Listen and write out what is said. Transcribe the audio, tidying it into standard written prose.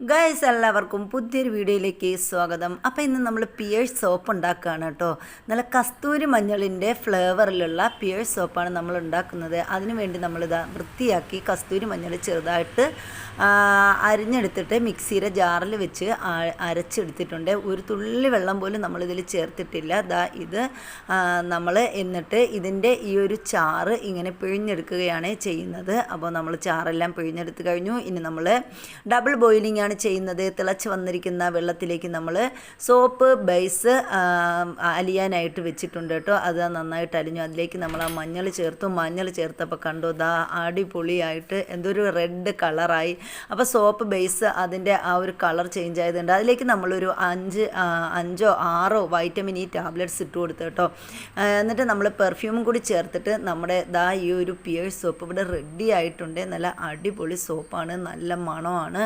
Guys എല്ലാവർക്കും പുതിയൊരു വീഡിയോയിലേക്ക് സ്വാഗതം. അപ്പോൾ ഇന്ന് നമ്മൾ പിയേഴ്സ് സോപ്പ് ഉണ്ടാക്കുകയാണ് കേട്ടോ. നല്ല കസ്തൂരി മഞ്ഞളിൻ്റെ ഫ്ലേവറിലുള്ള പിയേഴ്സ് സോപ്പാണ് നമ്മൾ ഉണ്ടാക്കുന്നത്. അതിനു വേണ്ടി നമ്മളിതാ വൃത്തിയാക്കി കസ്തൂരി മഞ്ഞൾ ചെറുതായിട്ട് അരിഞ്ഞെടുത്തിട്ട് മിക്സിയുടെ ജാറിൽ വെച്ച് അരച്ചെടുത്തിട്ടുണ്ട്. ഒരു തുള്ളി വെള്ളം പോലും നമ്മളിതിൽ ചേർത്തിട്ടില്ല. ഇത് നമ്മൾ എന്നിട്ട് ഇതിൻ്റെ ഈ ഒരു ചാറ് ഇങ്ങനെ പിഴിഞ്ഞെടുക്കുകയാണ് ചെയ്യുന്നത്. അപ്പോൾ നമ്മൾ ചാറെല്ലാം പിഴിഞ്ഞെടുത്ത് കഴിഞ്ഞു. ഇനി നമ്മൾ ഡബിൾ ബോയിലിംഗ് ചെയ്യുന്നത്. തിളച്ച് വന്നിരിക്കുന്ന വെള്ളത്തിലേക്ക് നമ്മൾ സോപ്പ് ബേസ് അലിയാനായിട്ട് വെച്ചിട്ടുണ്ട് കേട്ടോ. അത് നന്നായിട്ട് അലിഞ്ഞു. അതിലേക്ക് നമ്മൾ ആ മഞ്ഞൾ ചേർത്തപ്പോൾ കണ്ടു അടിപൊളിയായിട്ട് എന്തൊരു റെഡ് കളറായി. അപ്പോൾ സോപ്പ് ബേസ് അതിൻ്റെ ആ ഒരു കളർ ചേഞ്ച് ആയതുണ്ട്. അതിലേക്ക് നമ്മളൊരു 5 or 6 വൈറ്റമിൻ ഇ ടാബ്ലറ്റ്സ് ഇട്ട് കൊടുത്തു കേട്ടോ. എന്നിട്ട് നമ്മൾ പെർഫ്യൂമും കൂടി ചേർത്തിട്ട് നമ്മുടെ ഈ ഒരു പിയേഴ്സ് സോപ്പ് ഇവിടെ റെഡി ആയിട്ടുണ്ട്. നല്ല അടിപൊളി സോപ്പാണ്, നല്ല മണമാണ്.